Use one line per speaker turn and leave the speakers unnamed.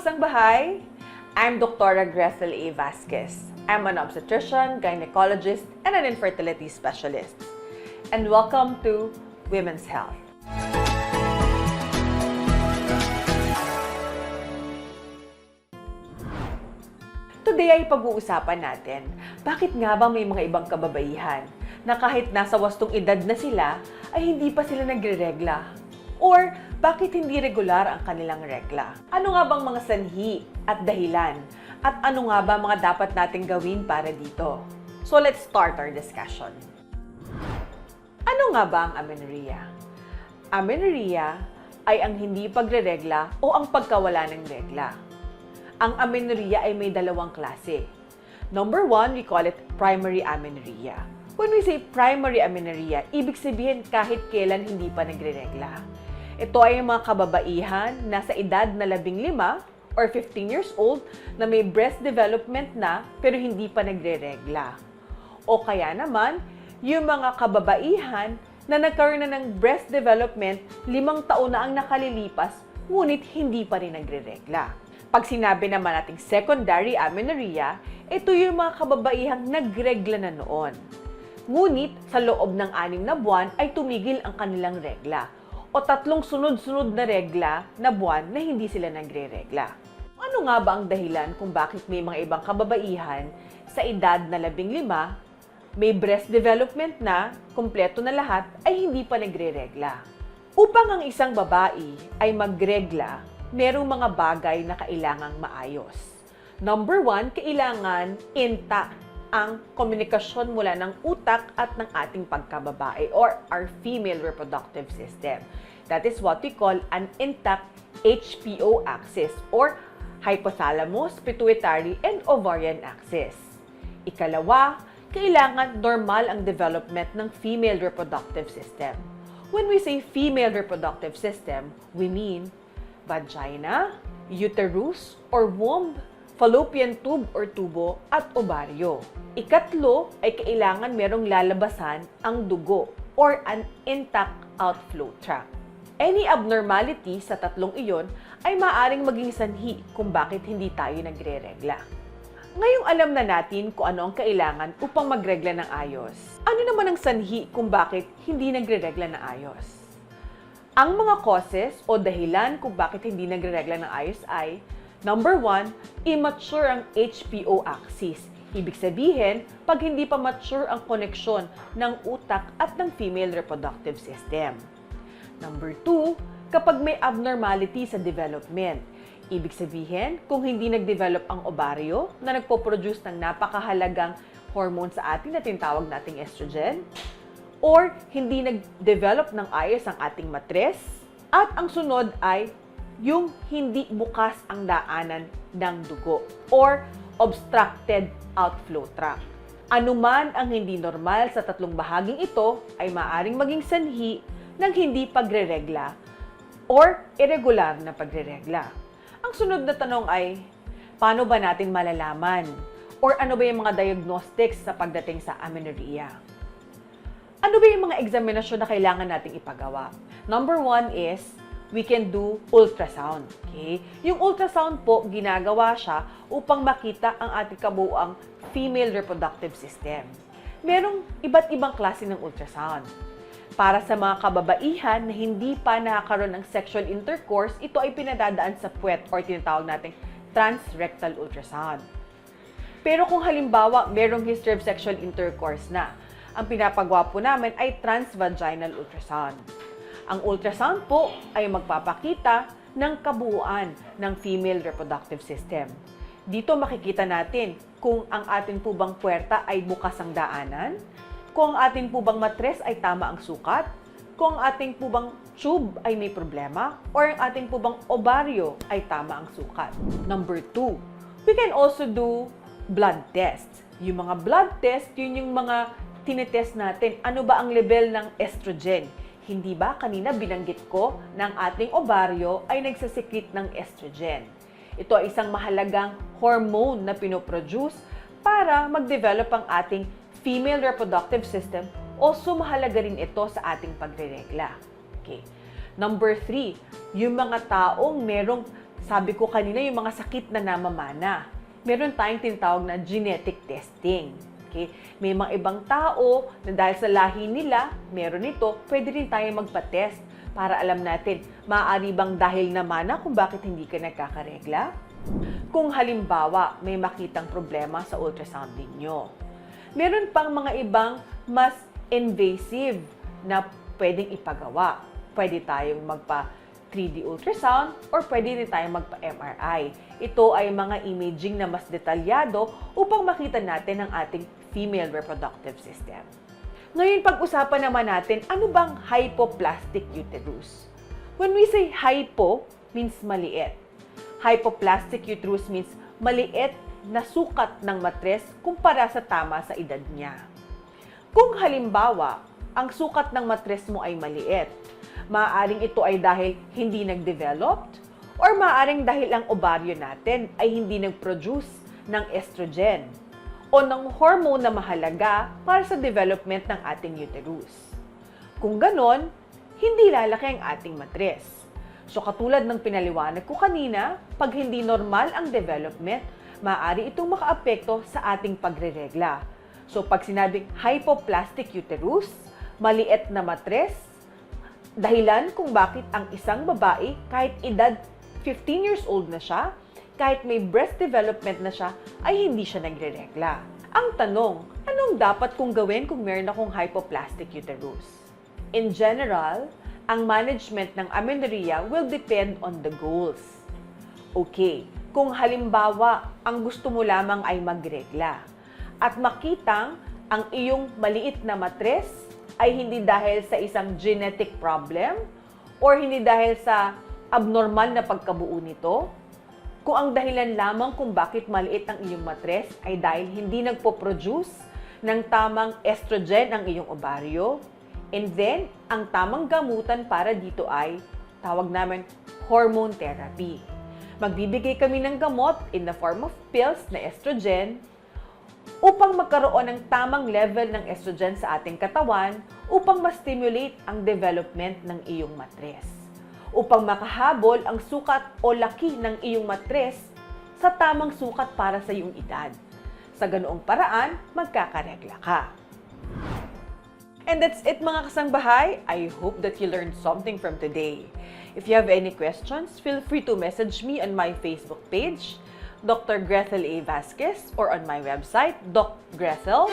kasangbahay! I'm Dr. Grethel A. Vasquez. I'm an obstetrician, gynecologist, and an infertility specialist. And welcome to Women's Health. Today ay pag-uusapan natin, bakit nga ba may mga ibang kababaihan na kahit nasa wastong edad na sila, ay hindi pa sila nagre-regla? Or bakit hindi regular ang kanilang regla? Ano nga bang mga sanhi at dahilan? At ano nga ba mga dapat nating gawin para dito? So let's start our discussion. Ano nga ba ang amenorrhea? Amenorrhea ay ang hindi pagre-regla o ang pagkawala ng regla. Ang amenorrhea ay may dalawang klase. Number one, we call it primary amenorrhea. When we say primary amenorrhea, ibig sabihin kahit kailan hindi pa nagre-regla. Ito ay mga kababaihan na sa edad na 15 or 15 years old na may breast development na pero hindi pa nagre-regla. O kaya naman, yung mga kababaihan na nagkaroon na ng breast development 5 taon na ang nakalilipas ngunit hindi pa rin nagre-regla. Pag sinabi naman nating secondary amenorrhea, ito yung mga kababaihang nagregla na noon. Ngunit sa loob ng 6 na buwan ay tumigil ang kanilang regla o 3 sunod-sunod na regla na buwan na hindi sila nagre-regla. Ano nga ba ang dahilan kung bakit may mga ibang kababaihan sa edad na 15, may breast development na, kumpleto na lahat, ay hindi pa nagre-regla? Upang ang isang babae ay magregla, merong mga bagay na kailangang maayos. Number 1, kailangan intact ang komunikasyon mula ng utak at ng ating pagkababae or our female reproductive system. That is what we call an intact HPO axis or hypothalamus, pituitary, and ovarian axis. Ikalawa, kailangan normal ang development ng female reproductive system. When we say female reproductive system, we mean vagina, uterus or womb, fallopian tube or tubo, at ovaryo. Ikatlo ay kailangan merong lalabasan ang dugo or an intact outflow tract. Any abnormality sa tatlong iyon ay maaaring maging sanhi kung bakit hindi tayo nagre-regla. Ngayong alam na natin kung ano ang kailangan upang magregla ng ayos. Ano naman ang sanhi kung bakit hindi nagre-regla ng ayos? Ang mga causes o dahilan kung bakit hindi nagre-regla ng ayos ay number 1, immature ang HPO axis. Ibig sabihin, pag hindi pa mature ang koneksyon ng utak at ng female reproductive system. Number 2, kapag may abnormality sa development. Ibig sabihin, kung hindi nag-develop ang ovaryo na nagpo-produce ng napakahalagang hormone sa atin na tinatawag nating estrogen, or hindi nag-develop ng ayos ang ating matres, at ang sunod ay yung hindi bukas ang daanan ng dugo or obstructed outflow tract. Anuman ang hindi normal sa tatlong bahaging ito ay maaring maging sanhi ng hindi pagre-regla or irregular na pagre-regla. Ang sunod na tanong ay, paano ba natin malalaman or ano ba yung mga diagnostics sa pagdating sa amenorrhea? Ano ba yung mga examinasyon na kailangan nating ipagawa? Number 1 is, we can do ultrasound. Okay? Yung ultrasound po, ginagawa siya upang makita ang ating kabuuang female reproductive system. Merong iba't ibang klase ng ultrasound. Para sa mga kababaihan na hindi pa nakakaroon ng sexual intercourse, ito ay pinadadaan sa puwet or tinatawag nating transrectal ultrasound. Pero kung halimbawa merong history of sexual intercourse na, ang pinapagawa po namin ay transvaginal ultrasound. Ang ultrasound po ay magpapakita ng kabuuan ng female reproductive system. Dito makikita natin kung ang ating po bang puwerta ay bukas ang daanan, kung ang ating po bang matres ay tama ang sukat, kung ang ating po bang tube ay may problema, or ang ating po bang ovaryo ay tama ang sukat. Number 2, we can also do blood tests. Yung mga blood test, yun yung mga tinetest natin. Ano ba ang level ng estrogen? Hindi ba kanina binanggit ko na ang ating ovaryo ay nagsasekret ng estrogen? Ito ay isang mahalagang hormone na pinoproduce para mag-develop ang ating female reproductive system. Also mahalaga rin ito sa ating pagre-regla. Okay. Number 3, yung mga taong merong Sabi ko kanina yung mga sakit na namamana. Meron tayong tinatawag na genetic testing. Okay? May mga ibang tao na dahil sa lahi nila, meron ito, pwede rin tayo magpa-test para alam natin, maaari bang dahil namana kung bakit hindi ka nagkakaregla? Kung halimbawa, may makitang problema sa ultrasound ninyo. Meron pang mga ibang mas invasive na pwedeng ipagawa. Pwede tayong magpa 3D ultrasound or pwede rin tayong magpa-MRI. Ito ay mga imaging na mas detalyado upang makita natin ang ating female reproductive system. Ngayon, pag-usapan naman natin, ano bang hypoplastic uterus? When we say hypo, means maliit. Hypoplastic uterus means maliit na sukat ng matres kumpara sa tama sa edad niya. Kung halimbawa, ang sukat ng matres mo ay maliit, maaaring ito ay dahil hindi nag-developed or maaaring dahil ang ovaryo natin ay hindi nag-produce ng estrogen o ng hormone na mahalaga para sa development ng ating uterus. Kung ganon, hindi lalaki ang ating matres. So katulad ng pinaliwanag ko kanina, pag hindi normal ang development, maaari itong makaapekto sa ating pagreregla. So pag sinabing hypoplastic uterus, maliit na matres, dahilan kung bakit ang isang babae, kahit edad 15 years old na siya, kahit may breast development na siya, ay hindi siya nagre-regla. Ang tanong, anong dapat kong gawin kung meron akong hypoplastic uterus? In general, ang management ng amenorrhea will depend on the goals. Okay, kung halimbawa, ang gusto mo lamang ay magregla at makitang ang iyong maliit na matres ay hindi dahil sa isang genetic problem or hindi dahil sa abnormal na pagkabuo nito. Kung ang dahilan lamang kung bakit maliit ang iyong matres ay dahil hindi nagpo-produce ng tamang estrogen ang iyong ovaryo, and then, ang tamang gamutan para dito ay tawag namin hormone therapy. Magbibigay kami ng gamot in the form of pills na estrogen upang magkaroon ng tamang level ng estrogen sa ating katawan upang ma-stimulate ang development ng iyong matres. Upang makahabol ang sukat o laki ng iyong matres sa tamang sukat para sa iyong edad. Sa ganoong paraan, magkakaregla ka. And that's it mga kasangbahay. I hope that you learned something from today. If you have any questions, feel free to message me on my Facebook page, Dr. Grethel A. Vasquez, or on my website, Doc Grethel.